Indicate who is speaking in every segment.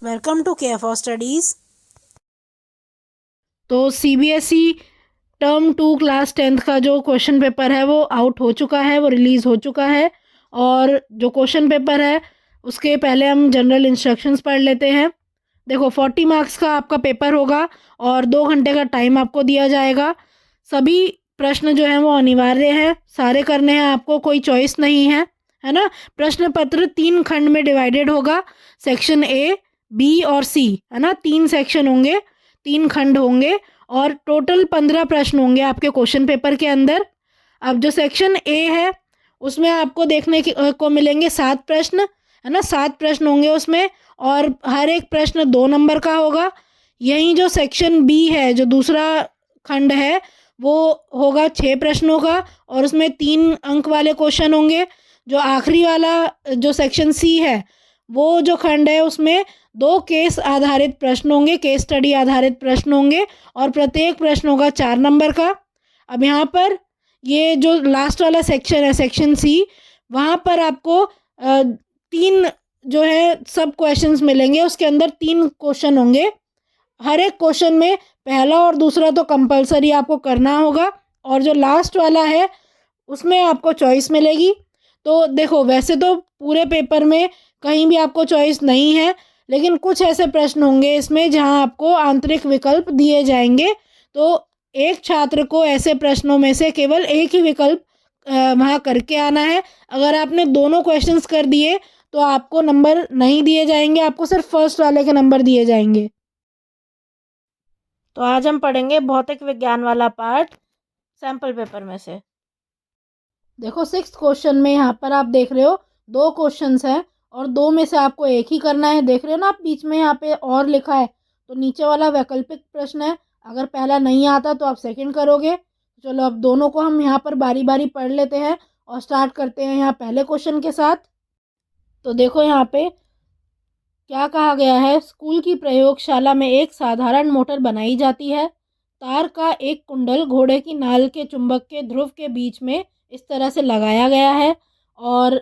Speaker 1: Welcome to Care for Studies.
Speaker 2: तो CBSE term 2 class 10th का जो क्वेश्चन पेपर है वो आउट हो चुका है, वो रिलीज़ हो चुका है। और जो क्वेश्चन पेपर है उसके पहले हम जनरल इंस्ट्रक्शंस पढ़ लेते हैं। देखो 40 मार्क्स का आपका पेपर होगा और 2 घंटे का टाइम आपको दिया जाएगा। सभी प्रश्न जो हैं वो अनिवार्य हैं, सारे करने हैं आपको, कोई चॉइस नहीं है ना। प्रश्न पत्र 3 खंड में डिवाइडेड होगा, सेक्शन ए, बी और सी, है ना। 3 सेक्शन होंगे, 3 खंड होंगे और टोटल 15 प्रश्न होंगे आपके क्वेश्चन पेपर के अंदर। अब जो सेक्शन ए है उसमें आपको देखने को मिलेंगे 7 प्रश्न, है ना। 7 प्रश्न होंगे उसमें और हर एक प्रश्न 2 नंबर का होगा। यहीं जो सेक्शन बी है, जो दूसरा खंड है, वो होगा 6 प्रश्नों का और उसमें 3 अंक वाले क्वेश्चन होंगे। जो आखिरी वाला जो सेक्शन सी है, वो जो खंड है उसमें 2 केस आधारित प्रश्न होंगे, केस स्टडी आधारित प्रश्न होंगे और प्रत्येक प्रश्न होगा 4 नंबर का। अब यहाँ पर ये जो लास्ट वाला सेक्शन है, सेक्शन सी, वहाँ पर आपको 3 जो है सब क्वेश्चंस मिलेंगे। उसके अंदर 3 क्वेश्चन होंगे। हर एक क्वेश्चन में पहला और दूसरा तो कंपलसरी आपको करना होगा और जो लास्ट वाला है उसमें आपको चॉइस मिलेगी। तो देखो, वैसे तो पूरे पेपर में कहीं भी आपको चॉइस नहीं है, लेकिन कुछ ऐसे प्रश्न होंगे इसमें जहां आपको आंतरिक विकल्प दिए जाएंगे। तो एक छात्र को ऐसे प्रश्नों में से केवल एक ही विकल्प वहाँ करके आना है। अगर आपने दोनों क्वेश्चंस कर दिए तो आपको नंबर नहीं दिए जाएंगे, आपको सिर्फ फर्स्ट वाले के नंबर दिए जाएंगे। तो आज हम पढ़ेंगे भौतिक विज्ञान वाला पार्ट सैम्पल पेपर में से। देखो 6th क्वेश्चन में यहाँ पर आप देख रहे हो 2 क्वेश्चंस हैं और 2 में से आपको एक ही करना है। देख रहे हो ना आप, बीच में यहाँ पे और लिखा है, तो नीचे वाला वैकल्पिक प्रश्न है। अगर पहला नहीं आता तो आप सेकंड करोगे। चलो अब दोनों को हम यहाँ पर बारी बारी पढ़ लेते हैं और स्टार्ट करते हैं यहाँ पहले क्वेश्चन के साथ। तो देखो यहाँ पे क्या कहा गया है। स्कूल की प्रयोगशाला में एक साधारण मोटर बनाई जाती है। तार का एक कुंडल घोड़े की नाल के चुंबक के ध्रुव के बीच में इस तरह से लगाया गया है और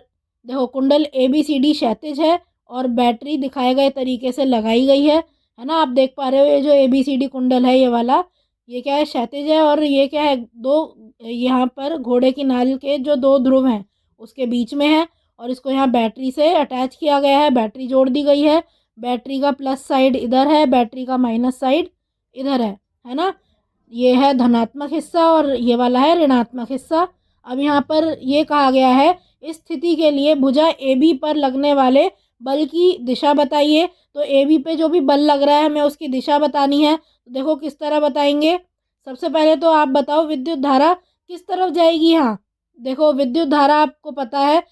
Speaker 2: देखो कुंडल ABCD क्षैतिज है और बैटरी दिखाए गए तरीके से लगाई गई है ना। आप देख पा रहे हो ये जो ABCD कुंडल है, ये वाला, ये क्या है, क्षैतिज है और ये क्या है, दो यहाँ पर घोड़े की नाल के जो 2 ध्रुव हैं उसके बीच में है और इसको यहाँ बैटरी से अटैच किया गया है, बैटरी जोड़ दी गई है। बैटरी का प्लस साइड इधर है, बैटरी का माइनस साइड इधर है ना। ये है धनात्मक हिस्सा और ये वाला है ऋणात्मक हिस्सा। अब यहाँ पर ये कहा गया है, इस स्थिति के लिए भुजा AB पर लगने वाले बल की दिशा बताइए। तो AB पे जो भी बल लग रहा है हमें उसकी दिशा बतानी है। तो देखो किस तरह बताएंगे। सबसे पहले तो आप बताओ विद्युत धारा किस तरफ जाएगी। यहाँ देखो विद्युत धारा आपको पता है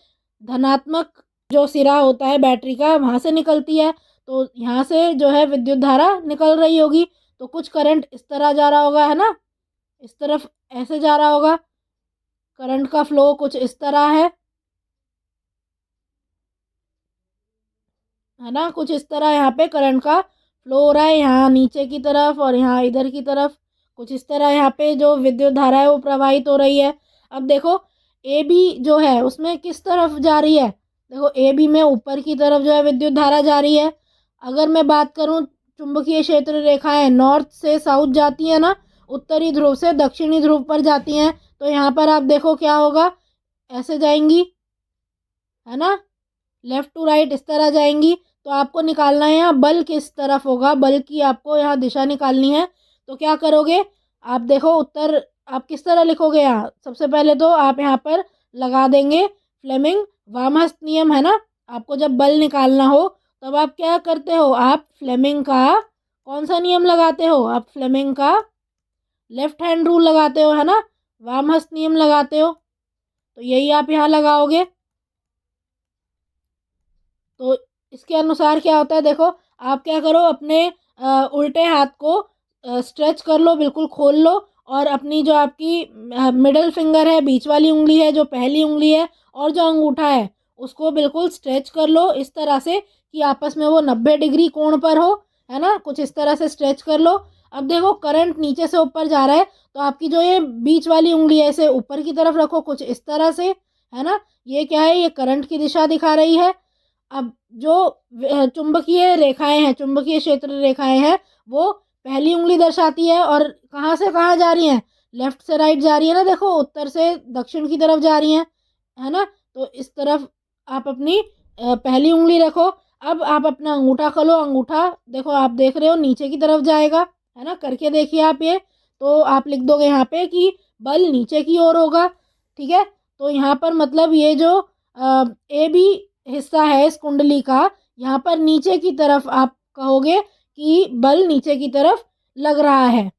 Speaker 2: धनात्मक जो सिरा होता है बैटरी का वहाँ से निकलती है, तो यहाँ से जो है विद्युत धारा निकल रही होगी। तो कुछ करंट इस तरह जा रहा होगा, है ना, इस तरफ ऐसे जा रहा होगा। करंट का फ्लो कुछ इस तरह है ना, कुछ इस तरह यहाँ पे करंट का फ्लो हो रहा है, यहाँ नीचे की तरफ और यहाँ इधर की तरफ। कुछ इस तरह यहाँ पे जो विद्युत धारा है वो प्रवाहित हो रही है। अब देखो AB जो है उसमें किस तरफ जा रही है। देखो AB में ऊपर की तरफ जो है विद्युत धारा जा रही है। अगर मैं बात करूँ, चुंबकीय क्षेत्र रेखाएं नॉर्थ से साउथ जाती है ना, उत्तरी ध्रुव से दक्षिणी ध्रुव पर जाती हैं। तो यहाँ पर आप देखो क्या होगा, ऐसे जाएंगी, है ना, लेफ्ट टू राइट इस तरह जाएंगी। तो आपको निकालना है यहाँ बल किस तरफ होगा, बल की आपको यहाँ दिशा निकालनी है। तो क्या करोगे आप, देखो उत्तर आप किस तरह लिखोगे। यहाँ सबसे पहले तो आप यहाँ पर लगा देंगे फ्लेमिंग वामहस्त नियम, है ना। आपको जब बल निकालना हो तब आप क्या करते हो, आप फ्लेमिंग का कौन सा नियम लगाते हो, आप फ्लेमिंग का लेफ्ट हैंड रूल लगाते हो, है ना, वामहस्त नियम लगाते हो। तो यही आप यहाँ लगाओगे। तो इसके अनुसार क्या होता है, देखो आप क्या करो, अपने उल्टे हाथ को स्ट्रेच कर लो, बिल्कुल खोल लो और अपनी जो आपकी मिडल फिंगर है, बीच वाली उंगली है, जो पहली उंगली है और जो अंगूठा है उसको बिल्कुल स्ट्रेच कर लो इस तरह से कि आपस में वो 90 डिग्री कोण पर हो, है ना। कुछ इस तरह से स्ट्रेच कर लो। अब देखो करंट नीचे से ऊपर जा रहा है, तो आपकी जो ये बीच वाली उंगली है इसे ऊपर की तरफ रखो कुछ इस तरह से, है ना। ये क्या है, ये करंट की दिशा दिखा रही है। अब जो चुंबकीय रेखाएं हैं, चुंबकीय क्षेत्र रेखाएं हैं, वो पहली उंगली दर्शाती है और कहाँ से कहाँ जा रही हैं, लेफ्ट से राइट जा रही है ना, देखो उत्तर से दक्षिण की तरफ जा रही हैं, है ना। तो इस तरफ आप अपनी पहली उंगली रखो। अब आप अपना अंगूठा खोलो, अंगूठा देखो आप देख रहे हो नीचे की तरफ जाएगा, है ना, करके देखिए आप ये। तो आप लिख दोगे यहाँ पे कि बल नीचे की ओर होगा, ठीक है। तो यहाँ पर मतलब ये जो ए बी हिस्सा है इस कुंडली का, यहाँ पर नीचे की तरफ आप कहोगे कि बल नीचे की तरफ लग रहा है।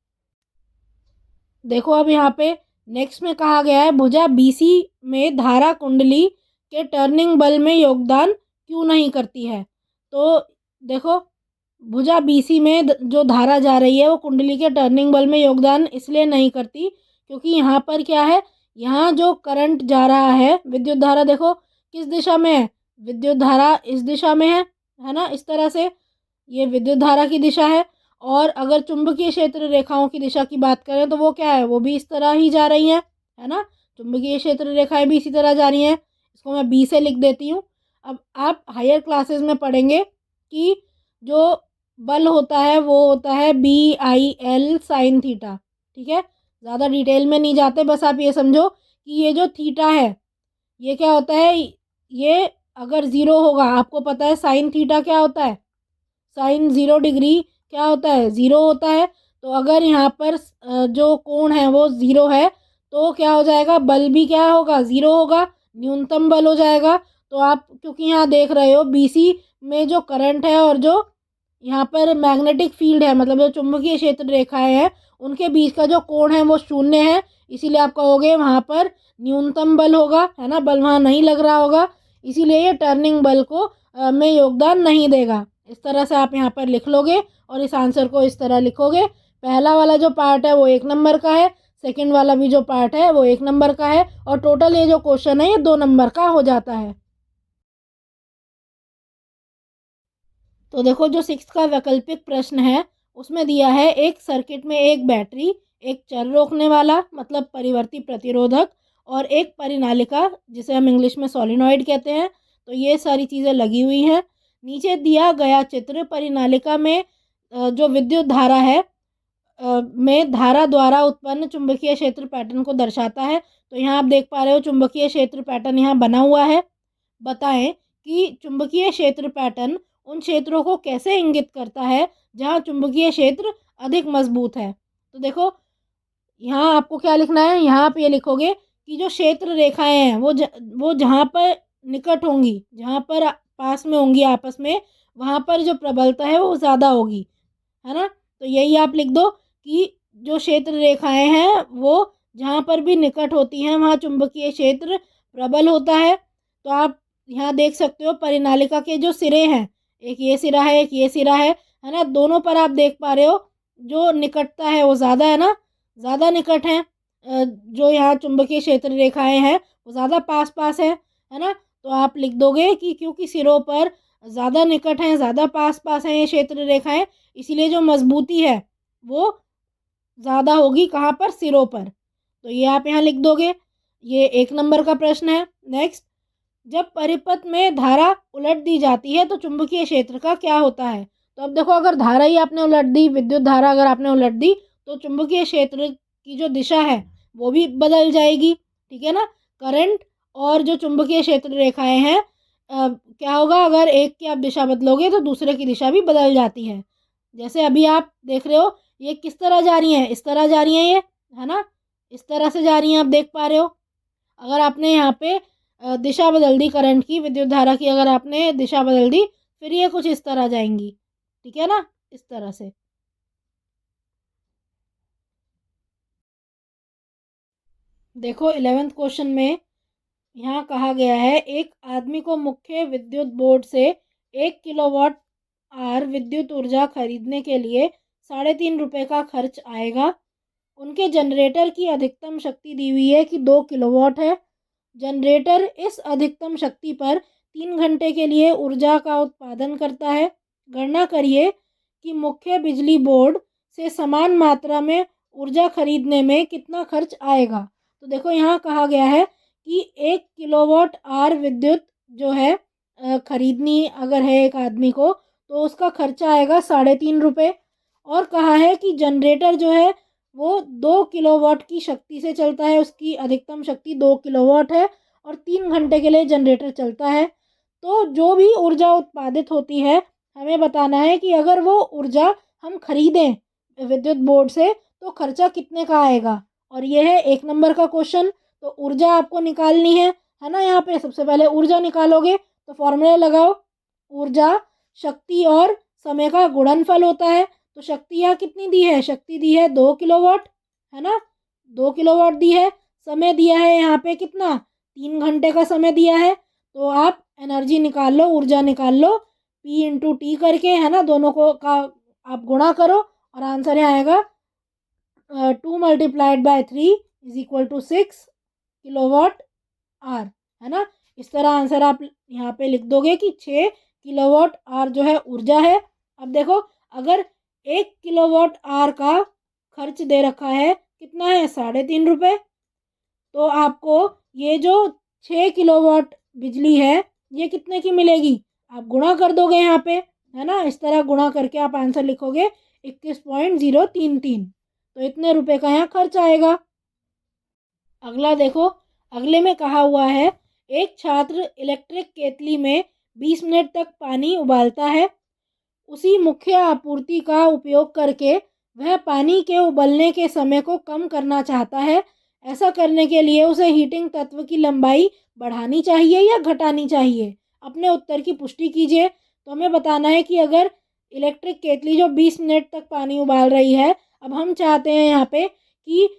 Speaker 2: देखो अब यहाँ पे नेक्स्ट में कहा गया है भुजा बीसी में धारा कुंडली के टर्निंग बल में योगदान क्यों नहीं करती है। तो देखो भुजा बीसी में जो धारा जा रही है वो कुंडली के टर्निंग बल में योगदान इसलिए नहीं करती क्योंकि यहाँ पर क्या है, यहाँ जो करंट जा रहा है, विद्युत धारा देखो किस दिशा में है, विद्युत धारा इस दिशा में है ना, इस तरह से ये विद्युत धारा की दिशा है। और अगर चुंबकीय क्षेत्र रेखाओं की दिशा की बात करें तो वो क्या है, वो भी इस तरह ही जा रही हैं, है ना। चुंबकीय क्षेत्र रेखाएं भी इसी तरह जा रही हैं। इसको मैं बी से लिख देती हूँ। अब आप हायर क्लासेस में पढ़ेंगे कि जो बल होता है वो होता है BIL साइन थीटा, ठीक है। ज़्यादा डिटेल में नहीं जाते, बस आप ये समझो कि ये जो थीटा है ये क्या होता है, ये अगर ज़ीरो होगा, आपको पता है साइन थीटा क्या होता है, साइन 0 डिग्री क्या होता है, ज़ीरो होता है। तो अगर यहाँ पर जो कोण है वो ज़ीरो है तो क्या हो जाएगा, बल भी क्या होगा, ज़ीरो होगा, न्यूनतम बल हो जाएगा। तो आप क्योंकि यहाँ देख रहे हो BC में जो करंट है और जो यहाँ पर मैग्नेटिक फील्ड है, मतलब जो चुंबकीय क्षेत्र रेखाएं हैं उनके बीच का जो कोण है वो शून्य है, इसीलिए आप कहोगे वहाँ पर न्यूनतम बल होगा, है ना, बल वहाँ नहीं लग रहा होगा, इसीलिए ये टर्निंग बल को में योगदान नहीं देगा। इस तरह से आप यहाँ पर लिख लोगे और इस आंसर को इस तरह लिखोगे। पहला वाला जो पार्ट है वो 1 नंबर का है, सेकंड वाला भी जो पार्ट है वो 1 नंबर का है, और टोटल ये जो क्वेश्चन है ये 2 नंबर का हो जाता है। तो देखो जो 6 का वैकल्पिक प्रश्न है उसमें दिया है एक सर्किट में एक बैटरी, एक चर रोकने वाला मतलब परिवर्ती प्रतिरोधक, और एक परिनालिका जिसे हम इंग्लिश में सोलिनॉइड कहते हैं। तो ये सारी चीज़ें लगी हुई हैं। नीचे दिया गया चित्र परिनालिका में जो विद्युत धारा है में धारा द्वारा उत्पन्न चुंबकीय क्षेत्र पैटर्न को दर्शाता है। तो यहाँ आप देख पा रहे हो चुंबकीय क्षेत्र पैटर्न यहाँ बना हुआ है। बताएं कि चुंबकीय क्षेत्र पैटर्न उन क्षेत्रों को कैसे इंगित करता है जहाँ चुंबकीय क्षेत्र अधिक मजबूत है। तो देखो यहाँ आपको क्या लिखना है, यहाँ आप ये लिखोगे कि जो क्षेत्र रेखाएं हैं वो जहाँ पर निकट होंगी, जहाँ पर पास में होंगी आपस में, वहाँ पर जो प्रबलता है वो ज़्यादा होगी, है ना। तो यही आप लिख दो कि जो क्षेत्र रेखाएं हैं वो जहाँ पर भी निकट होती हैं वहाँ चुंबकीय क्षेत्र प्रबल होता है। तो आप यहाँ देख सकते हो परिनालिका के जो सिरे हैं, एक ये सिरा है एक ये सिरा है ना, दोनों पर आप देख पा रहे हो जो निकटता है वो ज़्यादा है ना, ज़्यादा निकट हैं। जो यहाँ चुंबकीय क्षेत्र रेखाएं हैं वो ज़्यादा पास पास है ना। तो आप लिख दोगे कि क्योंकि सिरों पर ज़्यादा निकट हैं, ज़्यादा पास पास हैं ये क्षेत्र रेखाएं, इसीलिए जो मजबूती है वो ज़्यादा होगी कहाँ पर, सिरों पर। तो ये आप यहाँ लिख दोगे। ये 1 नंबर का प्रश्न है। नेक्स्ट, जब परिपथ में धारा उलट दी जाती है तो चुंबकीय क्षेत्र का क्या होता है। तो अब देखो अगर धारा ही आपने उलट दी, विद्युत धारा अगर आपने उलट दी तो चुंबकीय क्षेत्र की जो दिशा है वो भी बदल जाएगी, ठीक है ना। करंट और जो चुंबकीय क्षेत्र रेखाएं हैं क्या होगा, अगर एक की आप दिशा बदलोगे तो दूसरे की दिशा भी बदल जाती है। जैसे अभी आप देख रहे हो ये किस तरह जा रही हैं, इस तरह जा रही हैं ये, है ना, इस तरह से जा रही हैं, आप देख पा रहे हो। अगर आपने यहाँ पे दिशा बदल दी करंट की, विद्युत धारा की अगर आपने दिशा बदल दी, फिर ये कुछ इस तरह जाएंगी, ठीक है ना, इस तरह से। देखो 11th क्वेश्चन में यहाँ कहा गया है एक आदमी को मुख्य विद्युत बोर्ड से 1 किलोवाट आर विद्युत ऊर्जा खरीदने के लिए 3.5 रुपये का खर्च आएगा। उनके जनरेटर की अधिकतम शक्ति दी हुई है कि 2 किलोवाट है। जनरेटर इस अधिकतम शक्ति पर 3 घंटे के लिए ऊर्जा का उत्पादन करता है। गणना करिए कि मुख्य बिजली बोर्ड से समान मात्रा में ऊर्जा खरीदने में कितना खर्च आएगा। तो देखो यहाँ कहा गया है कि 1 किलोवाट आर विद्युत जो है खरीदनी अगर है एक आदमी को तो उसका खर्चा आएगा 3.5 रुपये। और कहा है कि जनरेटर जो है वो 2 किलोवाट की शक्ति से चलता है, उसकी अधिकतम शक्ति 2 किलोवाट है और 3 घंटे के लिए जनरेटर चलता है। तो जो भी ऊर्जा उत्पादित होती है हमें बताना है कि अगर वो ऊर्जा हम खरीदें विद्युत बोर्ड से तो खर्चा कितने का आएगा। और ये है 1 नंबर का क्वेश्चन। तो ऊर्जा आपको निकालनी है ना। यहाँ पे सबसे पहले ऊर्जा निकालोगे तो फॉर्मूला लगाओ। ऊर्जा शक्ति और समय का गुणनफल होता है। तो शक्ति यहाँ कितनी दी है, शक्ति दी है 2 किलोवाट, है ना, 2 किलोवाट दी है। समय दिया है यहाँ पे कितना, 3 घंटे का समय दिया है। तो आप एनर्जी निकाल लो, ऊर्जा निकाल लो, P/T करके, है ना, दोनों को का आप गुणा करो और आंसर यहाँ आएगा 2 × 3 = 6 किलोवाट आर, है ना। इस तरह आंसर आप यहाँ पे लिख दोगे कि 6 किलोवाट आर जो है ऊर्जा है। अब देखो अगर 1 किलोवाट आर का खर्च दे रखा है कितना है, 3.5 रुपये। तो आपको ये जो 6 किलोवाट बिजली है ये कितने की मिलेगी, आप गुणा कर दोगे यहाँ पे, है ना। इस तरह गुणा करके आप आंसर लिखोगे 21.033। तो इतने रुपए का यहाँ खर्च आएगा। अगला देखो, अगले में कहा हुआ है एक छात्र इलेक्ट्रिक केतली में 20 मिनट तक पानी उबालता है। उसी मुख्य आपूर्ति का उपयोग करके वह पानी के उबलने के समय को कम करना चाहता है। ऐसा करने के लिए उसे हीटिंग तत्व की लंबाई बढ़ानी चाहिए या घटानी चाहिए। अपने उत्तर की पुष्टि कीजिए। तो हमें बताना है कि अगर इलेक्ट्रिक केतली जो 20 मिनट तक पानी उबाल रही है, अब हम चाहते हैं यहाँ पे कि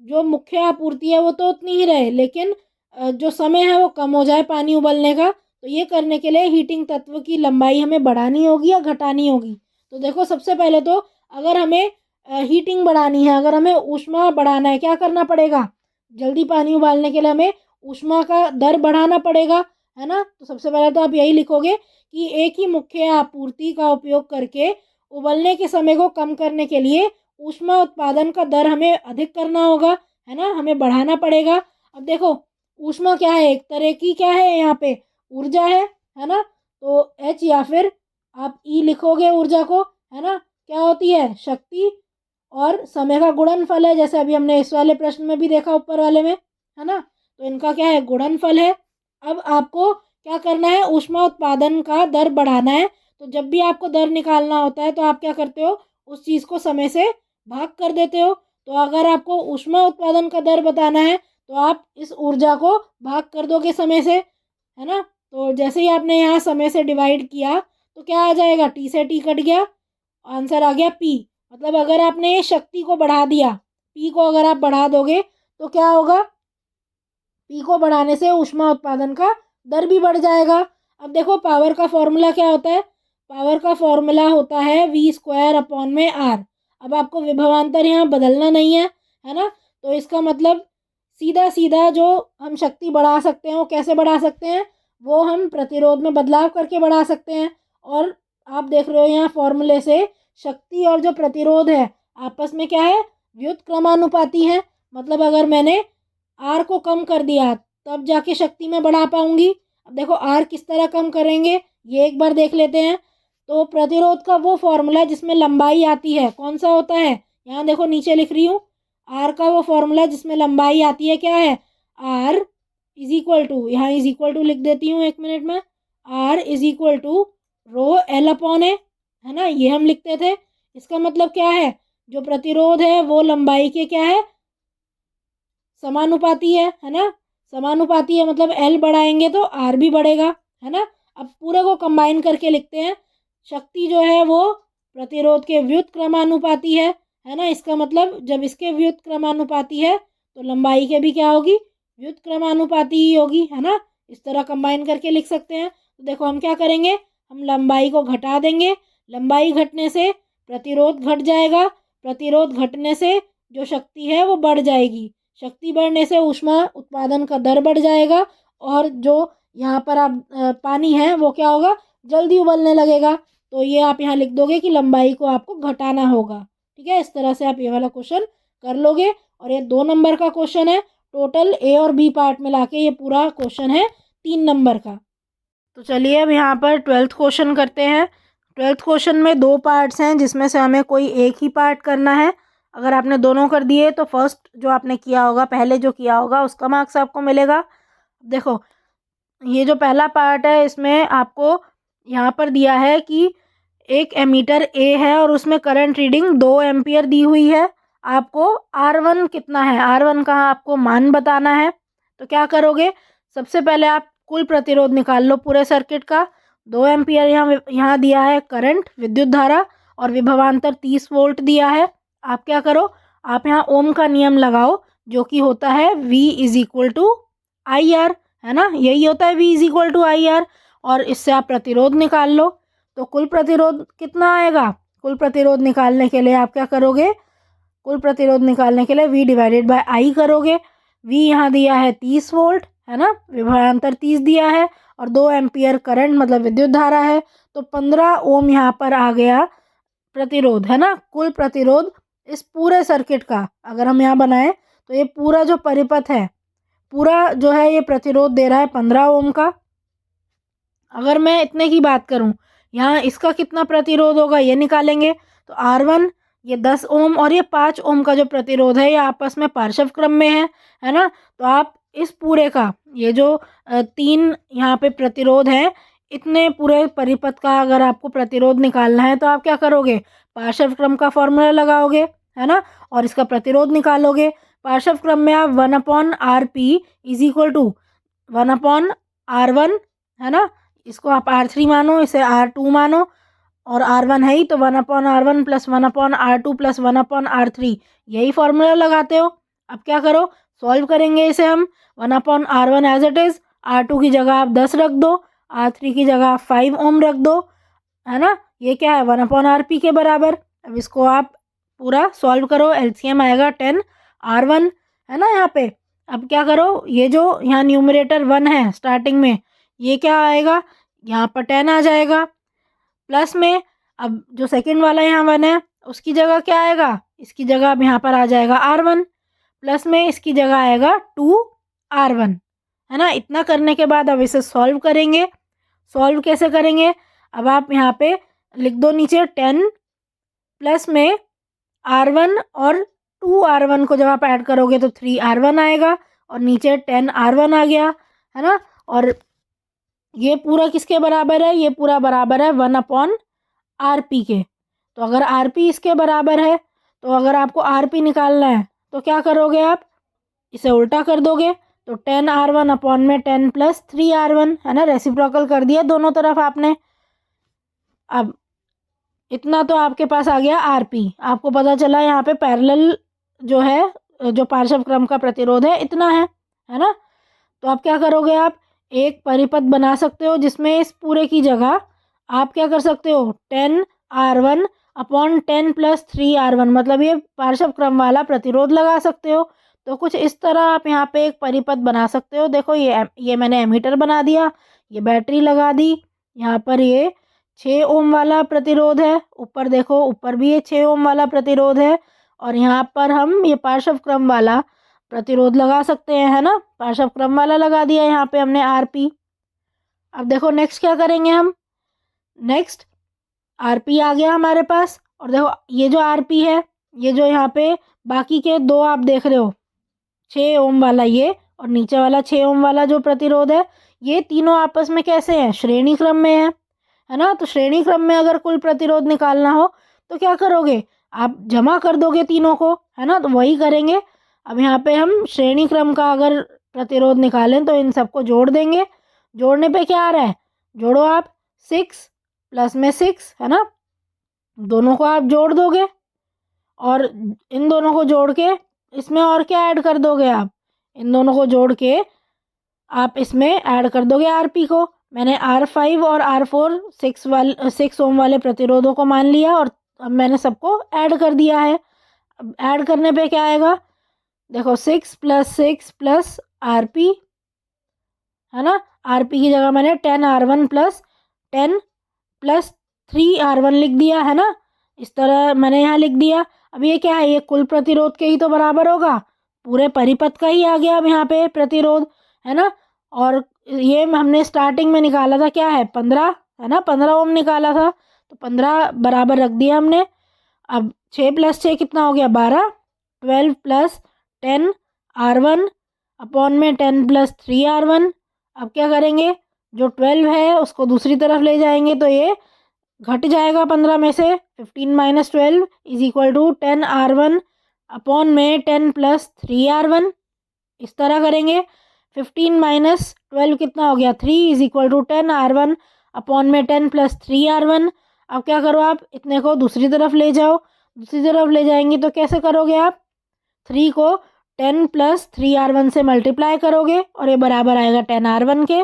Speaker 2: जो मुख्य आपूर्ति है वो तो उतनी ही रहे, लेकिन जो समय है वो कम हो जाए पानी उबलने का। तो ये करने के लिए हीटिंग तत्व की लंबाई हमें बढ़ानी होगी या घटानी होगी। तो देखो सबसे पहले तो अगर हमें हीटिंग बढ़ानी है, अगर हमें ऊष्मा बढ़ाना है, क्या करना पड़ेगा, जल्दी पानी उबालने के लिए हमें ऊष्मा का दर बढ़ाना पड़ेगा, है ना। तो सबसे पहले तो आप यही लिखोगे कि एक ही मुख्य आपूर्ति का उपयोग करके उबलने के समय को कम करने के लिए ऊष्मा उत्पादन का दर हमें अधिक करना होगा, है ना, हमें बढ़ाना पड़ेगा। अब देखो ऊष्मा क्या है, एक तरह की क्या है यहाँ पे ऊर्जा है ना। तो H या फिर आप E लिखोगे ऊर्जा को, है ना, क्या होती है, शक्ति और समय का गुणनफल है, जैसे अभी हमने इस वाले प्रश्न में भी देखा ऊपर वाले में, है ना। तो इनका क्या है, गुणनफल है। अब आपको क्या करना है, ऊष्मा उत्पादन का दर बढ़ाना है। तो जब भी आपको दर निकालना होता है तो आप क्या करते हो, उस चीज़ को समय से भाग कर देते हो। तो अगर आपको ऊष्मा उत्पादन का दर बताना है तो आप इस ऊर्जा को भाग कर दोगे समय से, है ना। तो जैसे ही आपने यहाँ समय से डिवाइड किया तो क्या आ जाएगा, T से T कट गया, आंसर आ गया P। मतलब अगर आपने ये शक्ति को बढ़ा दिया, P को अगर आप बढ़ा दोगे तो क्या होगा, P को बढ़ाने से ऊष्मा उत्पादन का दर भी बढ़ जाएगा। अब देखो पावर का फॉर्मूला क्या होता है, पावर का फॉर्मूला होता है V² R। अब आपको विभवांतर यहाँ बदलना नहीं है ना। तो इसका मतलब सीधा सीधा जो हम शक्ति बढ़ा सकते हैं वो कैसे बढ़ा सकते हैं, वो हम प्रतिरोध में बदलाव करके बढ़ा सकते हैं। और आप देख रहे हो यहाँ फॉर्मूले से शक्ति और जो प्रतिरोध है आपस में क्या है, व्युत्क्रमानुपाती है। मतलब अगर मैंने आर को कम कर दिया तब जाके शक्ति में बढ़ा पाऊंगी। अब देखो आर किस तरह कम करेंगे ये एक बार देख लेते हैं। तो प्रतिरोध का वो फॉर्मूला जिसमें लंबाई आती है कौन सा होता है, यहाँ देखो नीचे लिख रही हूँ, आर का वो फॉर्मूला जिसमें लंबाई आती है क्या है, आर इज इक्वल टू, यहाँ इज इक्वल टू लिख देती हूँ 1 मिनट में, R is equal to rho L upon A, है ना, ये हम लिखते थे। इसका मतलब क्या है, जो प्रतिरोध है वो लंबाई के क्या है, समानुपाती है ना। समानुपाती है मतलब एल बढ़ाएंगे तो आर भी बढ़ेगा, है ना। अब पूरे को कंबाइन करके लिखते हैं, शक्ति जो है वो प्रतिरोध के व्युत्क्रमानुपाती है ना। इसका मतलब जब इसके व्युत्क्रमानुपाती है तो लंबाई के भी क्या होगी, व्युत्क्रमानुपाती ही होगी, है ना। इस तरह कंबाइन करके लिख सकते हैं। तो देखो हम क्या करेंगे, हम लंबाई को घटा देंगे, लंबाई घटने से प्रतिरोध घट जाएगा, प्रतिरोध घटने से जो शक्ति है वो बढ़ जाएगी, शक्ति बढ़ने से ऊष्मा उत्पादन का दर बढ़ जाएगा और जो यहाँ पर आप पानी है वो क्या होगा, जल्दी उबलने लगेगा। तो ये आप यहाँ लिख दोगे कि लंबाई को आपको घटाना होगा। ठीक है, इस तरह से आप ये वाला क्वेश्चन कर लोगे। और ये 2 नंबर का क्वेश्चन है, टोटल ए और बी पार्ट मिला के ये पूरा क्वेश्चन है 3 नंबर का। तो चलिए अब यहाँ पर 12th क्वेश्चन करते हैं। 12th क्वेश्चन में 2 पार्ट्स हैं जिसमें से हमें कोई एक ही पार्ट करना है। अगर आपने दोनों कर दिए तो फर्स्ट जो आपने किया होगा, पहले जो किया होगा उसका मार्क्स आपको मिलेगा। देखो ये जो पहला पार्ट है इसमें आपको यहाँ पर दिया है कि एक एमीटर ए है और उसमें करंट रीडिंग 2 एम्पियर दी हुई है। आपको R1 कितना है, R1 का आपको मान बताना है। तो क्या करोगे, सबसे पहले आप कुल प्रतिरोध निकाल लो पूरे सर्किट का। 2 एम्पियर यहाँ दिया है करंट, विद्युत धारा, और विभवांतर 30 वोल्ट दिया है। आप क्या करो, आप यहाँ ओम का नियम लगाओ जो कि होता है V is equal to I R, है ना, यही होता है V is equal to I R. और इससे आप प्रतिरोध निकाल लो। तो कुल प्रतिरोध कितना आएगा, कुल प्रतिरोध निकालने के लिए आप क्या करोगे, कुल प्रतिरोध निकालने के लिए V डिवाइडेड बाय I करोगे। V यहाँ दिया है 30 वोल्ट, है ना, विभवांतर 30 दिया है, और 2 एम्पियर करंट मतलब विद्युत धारा है। तो 15 ओम यहाँ पर आ गया प्रतिरोध, है ना। कुल प्रतिरोध इस पूरे सर्किट का अगर हम यहाँ बनाएं तो ये पूरा जो परिपथ है, पूरा जो है ये प्रतिरोध दे रहा है 15 ओम का। अगर मैं इतने की बात करूं, यहाँ इसका कितना प्रतिरोध होगा ये निकालेंगे। तो R1 ये 10 ओम और ये 5 ओम का जो प्रतिरोध है ये आपस में पार्श्व क्रम में है ना। तो आप इस पूरे का ये जो 3 यहाँ पे प्रतिरोध है, इतने पूरे परिपथ का अगर आपको प्रतिरोध निकालना है तो आप क्या करोगे, पार्श्व क्रम का फॉर्मूला लगाओगे, है ना, और इसका प्रतिरोध निकालोगे। पार्श्व क्रम में आप 1/RP is equal to 1/R1, है ना, इसको आप R3 मानो, इसे R2 मानो, और R1 है ही तो 1/R1 plus 1/R2 plus 1/R3, यही फॉर्मूला लगाते हो। अब क्या करो, सॉल्व करेंगे इसे हम। 1/R1 as it is, R2 की जगह आप 10 रख दो, R3 की जगह आप 5 ओम रख दो, है ना, ये क्या है 1/RP के बराबर। अब इसको आप पूरा सॉल्व करो, एलसीएम आएगा 10R1, है ना यहाँ पे। अब क्या करो, ये जो यहाँ न्यूमरेटर 1 है स्टार्टिंग में, ये क्या आएगा, यहाँ पर 10 आ जाएगा। प्लस में अब जो सेकंड वाला यहाँ 1 है उसकी जगह क्या आएगा, इसकी जगह अब यहाँ पर आ जाएगा R1, प्लस में इसकी जगह आएगा 2R1, है ना। इतना करने के बाद अब इसे सॉल्व करेंगे। सॉल्व कैसे करेंगे, अब आप यहाँ पे लिख दो नीचे 10 प्लस में R1 और 2R1 को जब आप ऐड करोगे तो 3R1 आएगा, और नीचे 10R1 आ गया, है ना। और ये पूरा किसके बराबर है, ये पूरा बराबर है 1/RP के। तो अगर RP इसके बराबर है, तो अगर आपको RP निकालना है तो क्या करोगे, आप इसे उल्टा कर दोगे। तो 10R1 अपॉन में 10 प्लस 3R1, है ना, रेसिप्रोकल कर दिया दोनों तरफ आपने। अब इतना तो आपके पास आ गया RP, आपको पता चला यहाँ पे पैरेलल जो है, जो पार्श्व क्रम का प्रतिरोध है इतना है ना। तो आप क्या करोगे, आप एक परिपथ बना सकते हो जिसमें इस पूरे की जगह आप क्या कर सकते हो, 10R1 अपॉन 10 प्लस 3R1, मतलब ये पार्श्व क्रम वाला प्रतिरोध लगा सकते हो। तो कुछ इस तरह आप यहाँ पे एक परिपथ बना सकते हो। देखो ये मैंने एमीटर बना दिया, ये बैटरी लगा दी, यहाँ पर ये 6 ओम वाला प्रतिरोध है, ऊपर देखो ऊपर भी ये 6 ओम वाला प्रतिरोध है, और यहाँ पर हम ये पार्श्व क्रम वाला प्रतिरोध लगा सकते हैं, है ना, पार्श्व क्रम वाला लगा दिया यहाँ पे हमने RP। अब देखो नेक्स्ट क्या करेंगे हम, नेक्स्ट RP आ गया हमारे पास, और देखो ये जो RP है, ये जो यहाँ पे बाकी के 2 आप देख रहे हो, 6 ओम वाला ये और नीचे वाला 6 ओम वाला जो प्रतिरोध है, ये तीनों आपस में कैसे हैं, श्रेणी क्रम में है ना। तो श्रेणी क्रम में अगर कुल प्रतिरोध निकालना हो तो क्या करोगे, आप जमा कर दोगे तीनों को, है ना, तो वही करेंगे। अब यहाँ पे हम श्रेणी क्रम का अगर प्रतिरोध निकालें तो इन सबको जोड़ देंगे। जोड़ने पे क्या आ रहा है, जोड़ो आप 6 प्लस में 6, है ना, दोनों को आप जोड़ दोगे, और इन दोनों को जोड़ के इसमें और क्या ऐड कर दोगे, आप इन दोनों को जोड़ के आप इसमें ऐड कर दोगे RP को। मैंने R5 और R4 6 ओम वाले प्रतिरोधों को मान लिया, और अब मैंने सबको ऐड कर दिया है। अब ऐड करने पे क्या आएगा, देखो 6 प्लस 6 प्लस RP, है ना, RP की जगह मैंने 10R1 प्लस 10 प्लस 3R1 लिख दिया, है ना, इस तरह मैंने यहाँ लिख दिया। अब ये क्या है, ये कुल प्रतिरोध के ही तो बराबर होगा, पूरे परिपथ का ही आ गया अब यहाँ पे प्रतिरोध, है ना। और ये हमने स्टार्टिंग में निकाला था, क्या है 15 है ना, 15 ओम निकाला था, तो 15 बराबर रख दिया हमने। अब 6 + 6 कितना हो गया 12, 12 + 10 R1 अपॉन में 10 + 3 R1। अब क्या करेंगे, जो 12 है उसको दूसरी तरफ ले जाएंगे तो ये घट जाएगा 15 में से। 15 - 12 = 10 R1 अपॉन में 10 + 3 R1। इस तरह करेंगे। 15 - 12 कितना हो गया 3 = 10 R1 अपॉन में 10 + 3 R1। अब क्या करो, आप इतने को दूसरी तरफ ले जाओ। दूसरी तरफ ले जाएंगे तो कैसे करोगे आप, 3 को 10 + 3 R1 से मल्टीप्लाई करोगे और ये बराबर आएगा 10 R1 के।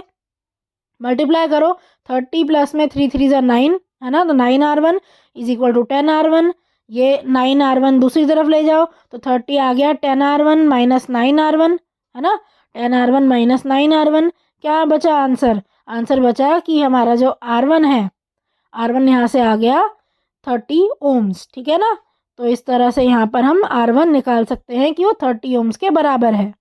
Speaker 2: मल्टीप्लाई करो, 30 प्लस में 3 3 ज़ा 9 है ना, तो 9 R1 = 10 R1। ये 9 R1 दूसरी तरफ ले जाओ तो 30 आ गया 10 R1 - 9 R1 है ना, 10 R1 - 9 R1। क्या बचा आंसर, आंसर बचा कि हमारा जो R1 है, R1 यहाँ से आ गया 30 ओम्स, ठीक है ना। तो इस तरह से यहाँ पर हम R1 निकाल सकते हैं कि वो 30 ओम्स के बराबर है।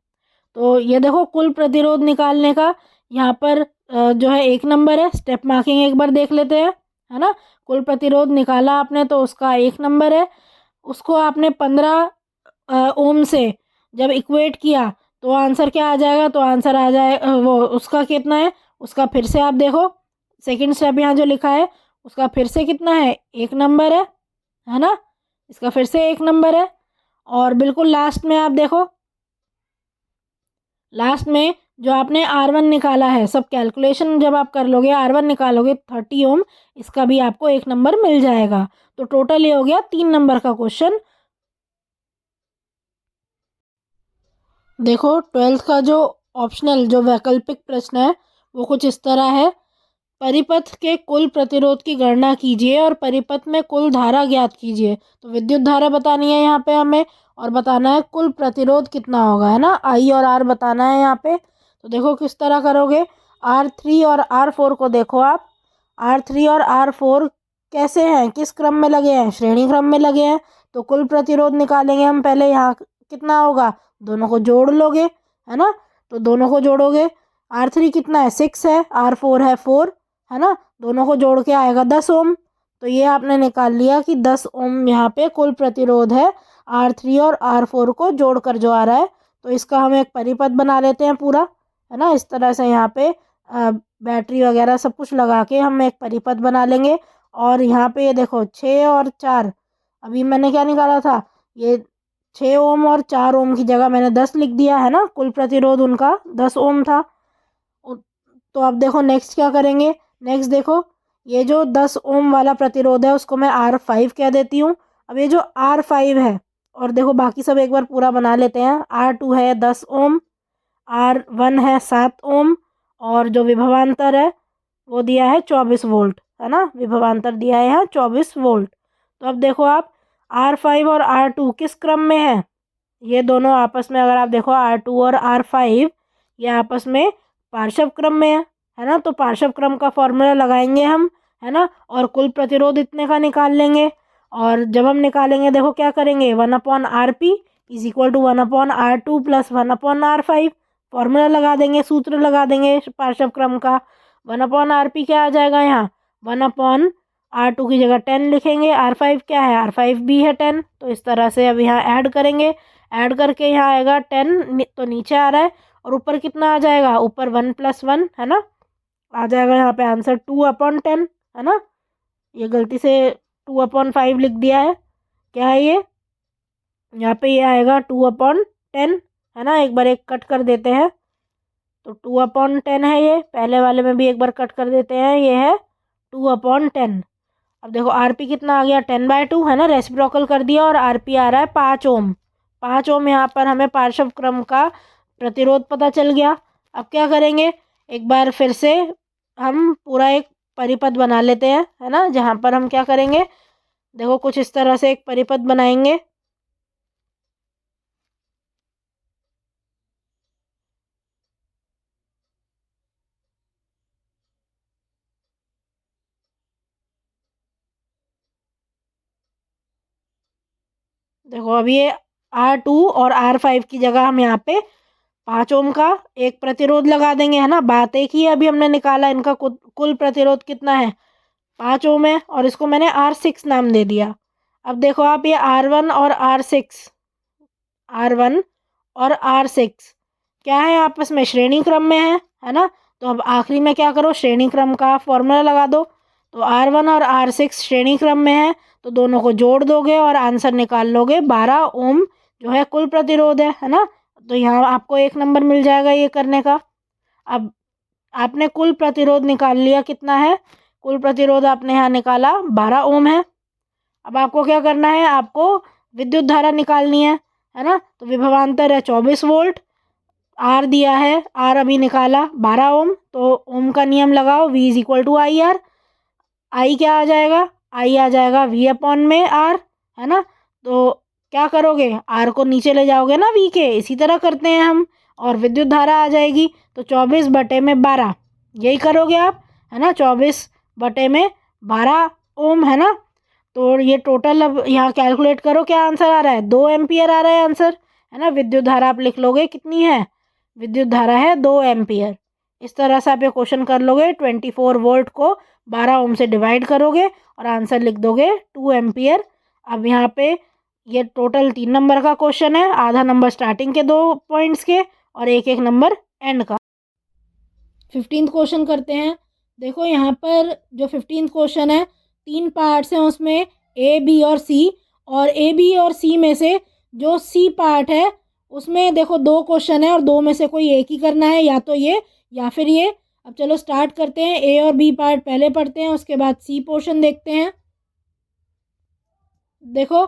Speaker 2: तो ये देखो कुल प्रतिरोध निकालने का यहाँ पर जो है 1 नंबर है। स्टेप मार्किंग एक बार देख लेते हैं, है ना। कुल प्रतिरोध निकाला आपने तो उसका 1 नंबर है। उसको आपने 15 ओम से जब इक्वेट किया तो आंसर क्या आ जाएगा, तो आंसर आ जाए वो उसका कितना है, उसका फिर से आप देखो सेकंड स्टेप यहाँ जो लिखा है उसका फिर से कितना है 1 नंबर है ना, इसका फिर से 1 नंबर है। और बिल्कुल लास्ट में आप देखो, लास्ट में जो आपने R1 निकाला है, सब कैलकुलेशन जब आप कर लोगे R1 निकालोगे 30 ओम, इसका भी आपको 1 नंबर मिल जाएगा। तो टोटल ये हो गया 3 नंबर का क्वेश्चन। देखो 12th का जो ऑप्शनल जो वैकल्पिक प्रश्न है वो कुछ इस तरह है। परिपथ के कुल प्रतिरोध की गणना कीजिए और परिपथ में कुल धारा ज्ञात कीजिए। तो विद्युत धारा बतानी है यहाँ पे हमें और बताना है कुल प्रतिरोध कितना होगा, है ना, आई और आर बताना है यहाँ पे। तो देखो किस तरह करोगे, R3 और R4 को देखो आप, R3 और R4 कैसे हैं, किस क्रम में लगे हैं, श्रेणी क्रम में लगे हैं। तो कुल प्रतिरोध निकालेंगे हम पहले, यहाँ कितना होगा, दोनों को जोड़ लोगे, है ना। तो दोनों को जोड़ोगे, R3 कितना है 6 है, R4 है 4, है ना, दोनों को जोड़ के आएगा 10 ओम। तो ये आपने निकाल लिया कि 10 ओम यहाँ पे कुल प्रतिरोध है R3 और R4 को जोड़कर जो आ रहा है। तो इसका हम एक परिपथ बना लेते हैं पूरा, है ना। इस तरह से यहाँ पे बैटरी वगैरह सब कुछ लगा के हम एक परिपथ बना लेंगे। और यहाँ पे ये देखो 6 और 4, अभी मैंने क्या निकाला था, ये 6 ओम और 4 ओम की जगह मैंने 10 लिख दिया, है ना। कुल प्रतिरोध उनका 10 ओम था। तो अब देखो नेक्स्ट क्या करेंगे, नेक्स्ट देखो ये जो 10 ओम वाला प्रतिरोध है उसको मैं R5 कह देती हूँ। अब ये जो R5 है, और देखो बाकी सब एक बार पूरा बना लेते हैं। R2 है 10 ओम, R1 है 7 ओम, और जो विभवांतर है वो दिया है 24 वोल्ट, है ना, विभवांतर दिया है यहाँ 24 वोल्ट। तो अब देखो आप R5 और R2 किस क्रम में है, ये दोनों आपस में अगर आप देखो R2 और R5 ये आपस में पार्श्व क्रम में है ना। तो पार्श्व क्रम का फॉर्मूला लगाएंगे हम, है ना, और कुल प्रतिरोध इतने का निकाल लेंगे। और जब हम निकालेंगे देखो क्या करेंगे, 1/RP = 1/R2 + 1/R5, फॉर्मूला लगा देंगे, सूत्र लगा देंगे पार्श्व क्रम का। 1/RP क्या आ जाएगा यहाँ, 1/R2 की जगह 10 लिखेंगे, R5 क्या है, R5 भी है 10। तो इस तरह से अब यहाँ ऐड करेंगे, ऐड करके यहाँ आएगा 10, तो नीचे आ रहा है, और ऊपर कितना आ जाएगा, ऊपर 1 + 1, है ना, आ जाएगा यहाँ पे आंसर 2/10, है ना। ये गलती से 2/5 लिख दिया है, क्या है ये, यहाँ पे ये आएगा 2/10, है ना। एक बार एक कट कर देते हैं, तो 2/10 है, ये पहले वाले में भी एक बार कट कर देते हैं, ये है 2/10। अब देखो आरपी कितना आ गया 10/2, है ना, रेसिप्रोकल कर दिया, और आरपी आ रहा है 5 ओम। 5 ओम यहाँ पर हमें पार्श्व क्रम का प्रतिरोध पता चल गया। अब क्या करेंगे, एक बार फिर से हम पूरा एक परिपथ बना लेते हैं, है ना, जहाँ पर हम क्या करेंगे, देखो कुछ इस तरह से एक परिपथ बनाएंगे। देखो अब ये R2 और R5 की जगह हम यहाँ पे
Speaker 1: 5 ओम का एक प्रतिरोध लगा देंगे, है ना। बात एक ही है, अभी हमने निकाला इनका कुल प्रतिरोध कितना है, 5 ओम है, और इसको मैंने R6 नाम दे दिया। अब देखो आप, ये R1 और R6 क्या है, आपस में श्रेणी क्रम में है ना। तो अब आखिरी में क्या करो, श्रेणी क्रम का फॉर्मूला लगा दो। तो R1 और R6 श्रेणी क्रम में है, तो दोनों को जोड़ दोगे और आंसर निकाल लोगे। 12 ओम जो है कुल प्रतिरोध है ना। तो यहाँ आपको 1 नंबर मिल जाएगा ये करने का। अब आपने कुल प्रतिरोध निकाल लिया, कितना है, कुल प्रतिरोध आपने यहाँ निकाला 12 ओम है। अब आपको क्या करना है, आपको विद्युत धारा निकालनी है ना। तो विभवांतर है 24 वोल्ट, आर दिया है, आर अभी निकाला 12 ओम, तो ओम का नियम लगाओ, V is equal to I R. I क्या आ जाएगा, आई आ जाएगा V अपॉन में आर, है ना। तो क्या करोगे, आर को नीचे ले जाओगे ना V के, इसी तरह करते हैं हम, और विद्युत धारा आ जाएगी। तो 24/12 यही करोगे आप, है ना। 24/12 ओम, है ना। तो ये टोटल अब यहाँ कैलकुलेट करो, क्या आंसर आ रहा है, 2 एम्पियर आ रहा है आंसर, है ना। विद्युत धारा आप लिख लोगे कितनी है, विद्युत धारा है 2 एम्पियर। इस तरह से आप ये क्वेश्चन कर लोगे। 24 वोल्ट को 12 ओम से डिवाइड करोगे और आंसर लिख दोगे 2 एम्पियर। अब यहाँ पे ये टोटल 3 नंबर का क्वेश्चन है, आधा नंबर स्टार्टिंग के 2 पॉइंट्स के और एक एक नंबर एंड का।
Speaker 2: 15th क्वेश्चन करते हैं। देखो यहाँ पर जो 15th क्वेश्चन है, 3 पार्ट्स हैं उसमें, A, B और C। और A, B और C में से जो C पार्ट है उसमें देखो 2 क्वेश्चन है और 2 में से कोई एक ही करना है, या तो ये या फिर ये। अब चलो स्टार्ट करते हैं। A और B पार्ट पहले पढ़ते हैं, उसके बाद C पोर्शन देखते हैं। देखो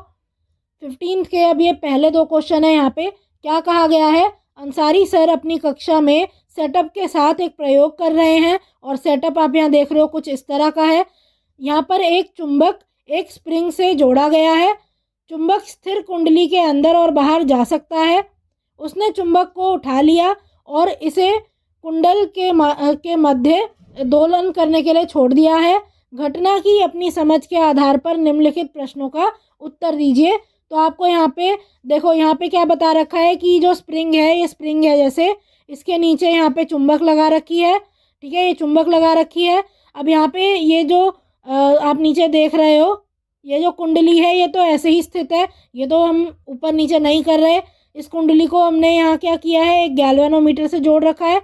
Speaker 2: 15th के अब ये पहले 2 क्वेश्चन है। यहाँ पे क्या कहा गया है, अंसारी सर अपनी कक्षा में सेटअप के साथ एक प्रयोग कर रहे हैं, और सेटअप आप यहाँ देख रहे हो कुछ इस तरह का है। यहाँ पर एक चुंबक एक स्प्रिंग से जोड़ा गया है। चुंबक स्थिर कुंडली के अंदर और बाहर जा सकता है। उसने चुंबक को उठा लिया और इसे कुंडल के मध्य दोलन करने के लिए छोड़ दिया है। घटना की अपनी समझ के आधार पर निम्नलिखित प्रश्नों का उत्तर दीजिए। तो आपको यहाँ पे देखो, यहाँ पे क्या बता रखा है कि जो स्प्रिंग है, ये स्प्रिंग है जैसे, इसके नीचे यहाँ पे चुंबक लगा रखी है, ठीक है, ये चुंबक लगा रखी है। अब यहाँ पे ये जो आप नीचे देख रहे हो, ये जो कुंडली है ये तो ऐसे ही स्थित है, ये तो हम ऊपर नीचे नहीं कर रहे। इस कुंडली को हमने यहाँ क्या किया है, एक गैल्वेनोमीटर से जोड़ रखा है,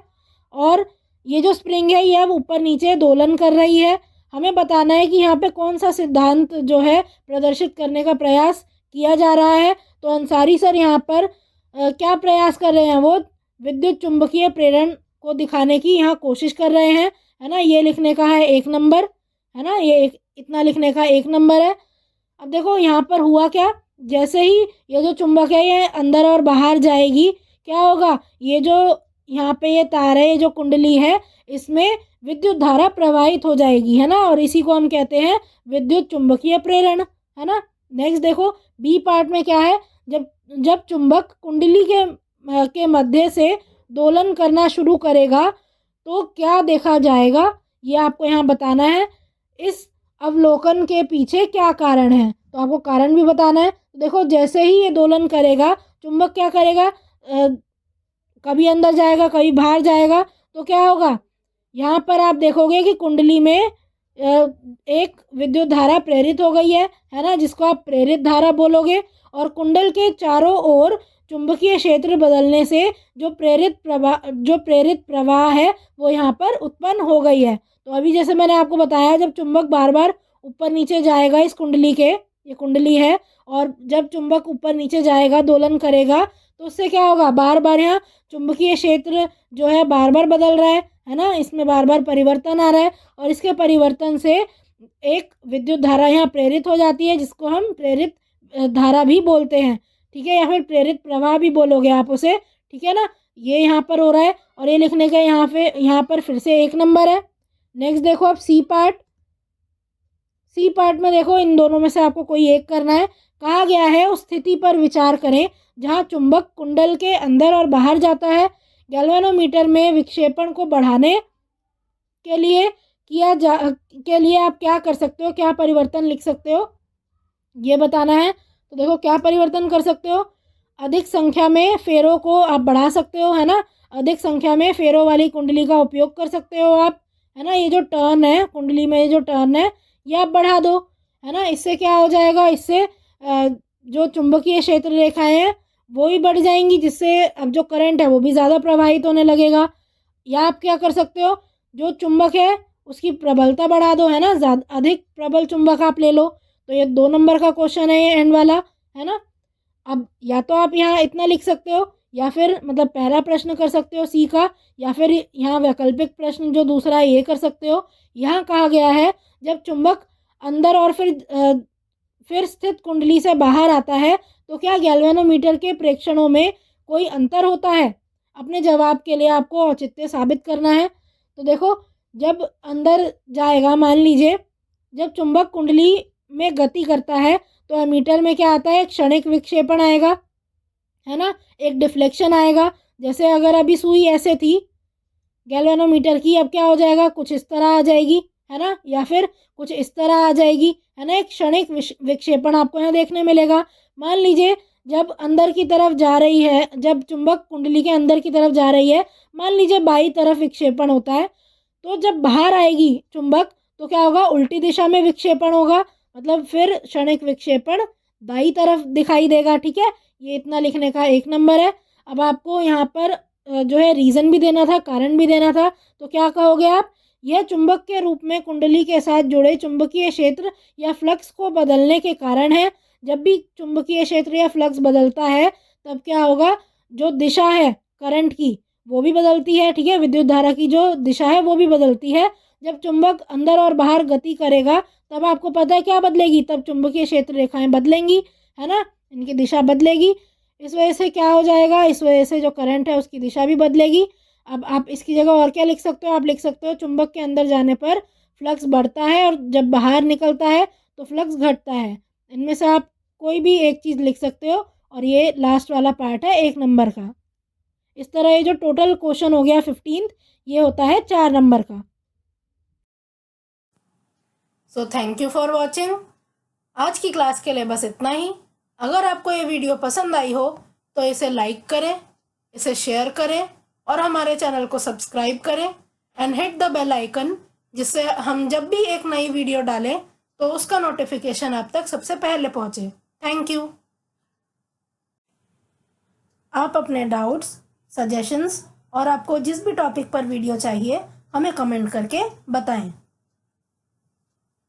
Speaker 2: और ये जो स्प्रिंग है ये अब ऊपर नीचे दोलन कर रही है। हमें बताना है कि यहाँ पे कौन सा सिद्धांत जो है प्रदर्शित करने का प्रयास किया जा रहा है। तो अंसारी सर यहाँ पर क्या प्रयास कर रहे हैं, वो विद्युत चुंबकीय प्रेरण को दिखाने की यहाँ कोशिश कर रहे हैं, है ना। ये लिखने का है 1 नंबर, है ना, ये इतना लिखने का 1 नंबर है। अब देखो यहाँ पर हुआ क्या, जैसे ही ये जो चुंबक है ये अंदर और बाहर जाएगी, क्या होगा, ये जो यहाँ पे ये तार है, ये जो कुंडली है, इसमें विद्युत धारा प्रवाहित हो जाएगी, है ना, और इसी को हम कहते हैं विद्युत चुंबकीय प्रेरण, है ना। नेक्स्ट देखो बी पार्ट में क्या है, जब जब चुंबक कुंडली के मध्य से दोलन करना शुरू करेगा तो क्या देखा जाएगा, ये आपको यहाँ बताना है। इस अवलोकन के पीछे क्या कारण है, तो आपको कारण भी बताना है। तो देखो जैसे ही ये दोलन करेगा, चुंबक क्या करेगा, कभी अंदर जाएगा कभी बाहर जाएगा, तो क्या होगा, यहाँ पर आप देखोगे कि कुंडली में एक विद्युत धारा प्रेरित हो गई है ना, जिसको आप प्रेरित धारा बोलोगे। और कुंडल के चारों ओर चुंबकीय क्षेत्र बदलने से जो प्रेरित प्रवाह है वो यहाँ पर उत्पन्न हो गई है। तो अभी जैसे मैंने आपको बताया, जब चुंबक बार बार ऊपर नीचे जाएगा इस कुंडली के, ये कुंडली है, और जब चुंबक ऊपर नीचे जाएगा दोलन करेगा, तो उससे क्या होगा, बार बार यहाँ चुंबकीय क्षेत्र जो है बार बार बदल रहा है ना, इसमें बार बार परिवर्तन आ रहा है, और इसके परिवर्तन से एक विद्युत धारा यहाँ प्रेरित हो जाती है, जिसको हम प्रेरित धारा भी बोलते हैं, ठीक है, या फिर प्रेरित प्रवाह भी बोलोगे आप उसे, ठीक है ना। ये यहाँ पर हो रहा है, और ये लिखने का यहाँ पर फिर से 1 नंबर है। नेक्स्ट देखो अब सी पार्ट में देखो, इन दोनों में से आपको कोई एक करना है। कहा गया है उस स्थिति पर विचार करें जहाँ चुंबक कुंडल के अंदर और बाहर जाता है। गैल्वेनोमीटर में विक्षेपण को बढ़ाने के लिए आप क्या कर सकते हो, क्या परिवर्तन लिख सकते हो, ये बताना है। तो देखो क्या परिवर्तन कर सकते हो, अधिक संख्या में फेरों को आप बढ़ा सकते हो, है ना। अधिक संख्या में फेरों वाली कुंडली का उपयोग कर सकते हो आप, है ना। ये जो टर्न है कुंडली में, ये जो टर्न है ये आप बढ़ा दो, है ना। इससे क्या हो जाएगा, इससे जो चुंबकीय क्षेत्र रेखाएं हैं वो भी बढ़ जाएंगी, जिससे अब जो करंट है वो भी ज़्यादा प्रवाहित होने लगेगा। या आप क्या कर सकते हो, जो चुंबक है उसकी प्रबलता बढ़ा दो, है ना। ज़्यादा अधिक प्रबल चुंबक आप ले लो। तो ये 2 नंबर का क्वेश्चन है, ये एंड वाला, है ना। अब या तो आप यहाँ इतना लिख सकते हो, या फिर मतलब पहला प्रश्न कर सकते हो सी का, या फिर यहाँ वैकल्पिक प्रश्न जो दूसरा है ये कर सकते हो। यहाँ कहा गया है जब चुंबक अंदर और फिर स्थित कुंडली से बाहर आता है तो क्या गैल्वेनोमीटर के प्रेक्षणों में कोई अंतर होता है। अपने जवाब के लिए आपको औचित्य साबित करना है। तो देखो, जब अंदर जाएगा, मान लीजिए जब चुंबक कुंडली में गति करता है तो एमीटर में क्या आता है, एक क्षणिक विक्षेपण आएगा, है ना। एक डिफ्लेक्शन आएगा। जैसे अगर अभी सुई ऐसे थी गैल्वेनोमीटर की, अब क्या हो जाएगा, कुछ इस तरह आ जाएगी, है ना, या फिर कुछ इस तरह आ जाएगी, है ना। एक क्षणिक विक्षेपण आपको यहाँ देखने मिलेगा। मान लीजिए जब अंदर की तरफ जा रही है, जब चुंबक कुंडली के अंदर की तरफ जा रही है, मान लीजिए बाई तरफ विक्षेपण होता है, तो जब बाहर आएगी चुंबक तो क्या होगा, उल्टी दिशा में विक्षेपण होगा, मतलब फिर क्षणिक विक्षेपण दाई तरफ दिखाई देगा। ठीक है, ये इतना लिखने का 1 नंबर है। अब आपको यहाँ पर जो है रीज़न भी देना था, कारण भी देना था। तो क्या कहोगे आप, यह चुंबक के रूप में कुंडली के साथ जुड़े चुंबकीय क्षेत्र या फ्लक्स को बदलने के कारण है। जब भी चुंबकीय क्षेत्र या फ्लक्स बदलता है तब क्या होगा, जो दिशा है करंट की वो भी बदलती है। ठीक है, विद्युत धारा की जो दिशा है वो भी बदलती है। जब चुंबक अंदर और बाहर गति करेगा तब आपको पता है क्या बदलेगी, तब चुंबकीय क्षेत्र रेखाएं बदलेंगी, है ना, इनकी दिशा बदलेगी। इस वजह से क्या हो जाएगा, इस वजह से जो करंट है उसकी दिशा भी बदलेगी। अब आप इसकी जगह और क्या लिख सकते हो, आप लिख सकते हो चुंबक के अंदर जाने पर फ्लक्स बढ़ता है और जब बाहर निकलता है तो फ्लक्स घटता है। इनमें से आप कोई भी एक चीज़ लिख सकते हो। और ये लास्ट वाला पार्ट है 1 नंबर का। इस तरह ये जो टोटल क्वेश्चन हो गया 15th, ये होता है 4 नंबर का।
Speaker 1: So thank you for watching. आज की क्लास के लिए बस इतना ही। अगर आपको ये वीडियो पसंद आई हो तो इसे लाइक करें, इसे शेयर करें और हमारे चैनल को सब्सक्राइब करें and hit the bell icon, जिससे हम जब भी एक नई वीडियो डालें तो उसका नोटिफिकेशन आप तक सबसे पहले पहुंचे। Thank you. आप अपने डाउट्स, सजेशंस और आपको जिस भी टॉपिक पर वीडियो चाहिए हमें कमेंट करके बताएं।